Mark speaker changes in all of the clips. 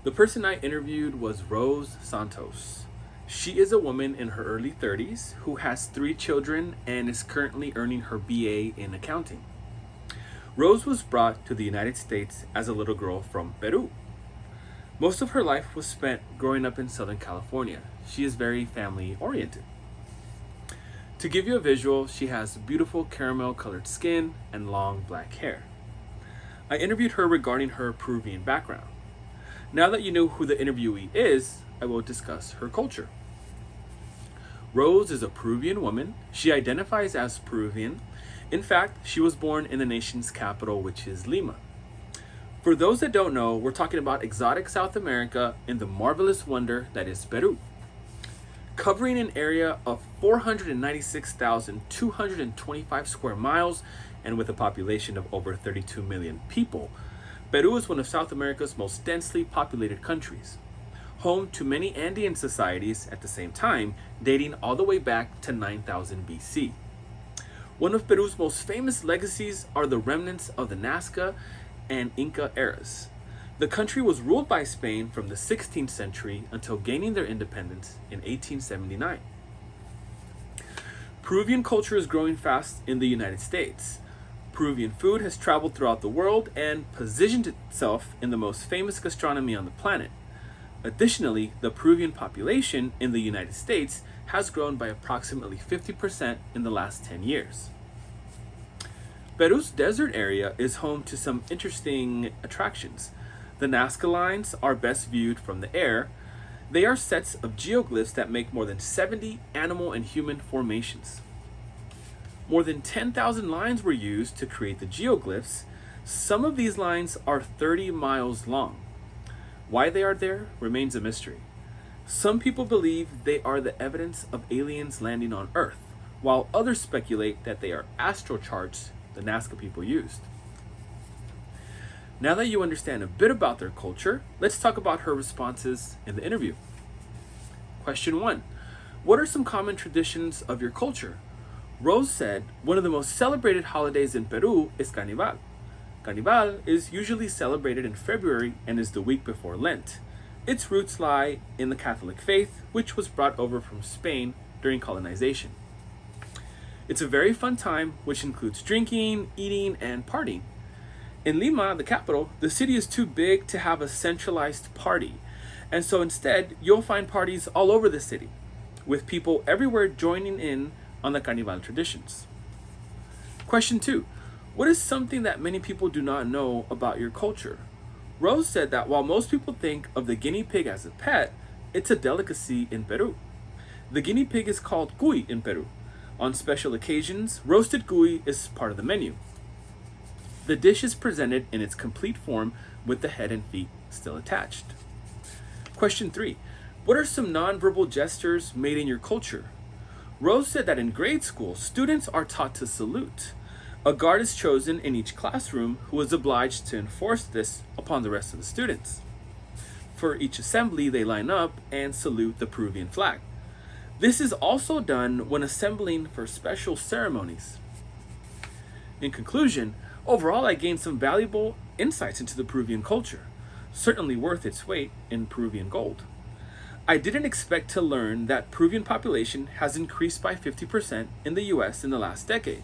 Speaker 1: The person I interviewed was Rose Santos. She is a woman in her early 30s who has 3 children and is currently earning her BA in accounting. Rose was brought to the United States as a little girl from Peru. Most of her life was spent growing up in Southern California. She is very family oriented. To give you a visual, she has beautiful caramel colored skin and long black hair. I interviewed her regarding her Peruvian background. Now that you know who the interviewee is, I will discuss her culture. Rose is a Peruvian woman. She identifies as Peruvian. In fact, she was born in the nation's capital, which is Lima. For those that don't know, we're talking about exotic South America in the marvelous wonder that is Peru. Covering an area of 496,225 square miles and with a population of over 32 million people, Peru is one of South America's most densely populated countries, home to many Andean societies at the same time, dating all the way back to 9000 BC. One of Peru's most famous legacies are the remnants of the Nazca and Inca eras. The country was ruled by Spain from the 16th century until gaining their independence in 1879. Peruvian culture is growing fast in the United States. Peruvian food has traveled throughout the world and positioned itself in the most famous gastronomy on the planet. Additionally, the Peruvian population in the United States has grown by approximately 50% in the last 10 years. Peru's desert area is home to some interesting attractions. The Nazca lines are best viewed from the air. They are sets of geoglyphs that make more than 70 animal and human formations. More than 10,000 lines were used to create the geoglyphs. Some of these lines are 30 miles long. Why they are there remains a mystery. Some people believe they are the evidence of aliens landing on Earth, while others speculate that they are astrocharts the Nazca people used. Now that you understand a bit about their culture, let's talk about her responses in the interview. Question 1. What are some common traditions of your culture? Rose said, one of the most celebrated holidays in Peru is Carnival. Carnival is usually celebrated in February and is the week before Lent. Its roots lie in the Catholic faith, which was brought over from Spain during colonization. It's a very fun time, which includes drinking, eating, and partying. In Lima, the capital, the city is too big to have a centralized party, and so instead, you'll find parties all over the city, with people everywhere joining in on the Carnival traditions. Question 2. What is something that many people do not know about your culture? Rose said that while most people think of the guinea pig as a pet, it's a delicacy in Peru. The guinea pig is called cuy in Peru. On special occasions, roasted cuy is part of the menu. The dish is presented in its complete form with the head and feet still attached. Question 3. What are some nonverbal gestures made in your culture? Rose said that in grade school, students are taught to salute. A guard is chosen in each classroom who is obliged to enforce this upon the rest of the students. For each assembly, they line up and salute the Peruvian flag. This is also done when assembling for special ceremonies. In conclusion, overall, I gained some valuable insights into the Peruvian culture, certainly worth its weight in Peruvian gold. I didn't expect to learn that Peruvian population has increased by 50% in the US in the last decade.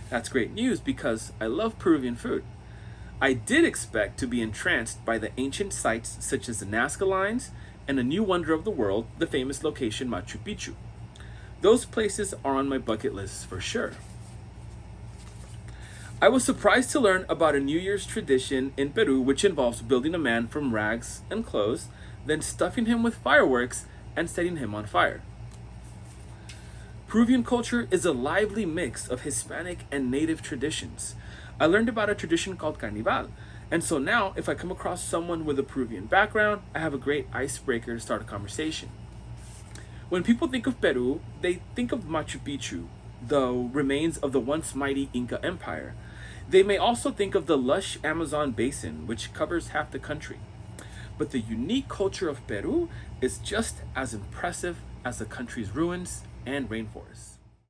Speaker 1: That's great news because I love Peruvian food. I did expect to be entranced by the ancient sites such as the Nazca lines and a new wonder of the world, the famous location Machu Picchu. Those places are on my bucket list for sure. I was surprised to learn about a New Year's tradition in Peru which involves building a man from rags and clothes, then stuffing him with fireworks and setting him on fire. Peruvian culture is a lively mix of Hispanic and native traditions. I learned about a tradition called Carnival, and so now if I come across someone with a Peruvian background, I have a great icebreaker to start a conversation. When people think of Peru, they think of Machu Picchu, the remains of the once mighty Inca Empire. They may also think of the lush Amazon basin, which covers half the country. But the unique culture of Peru is just as impressive as the country's ruins and rainforests.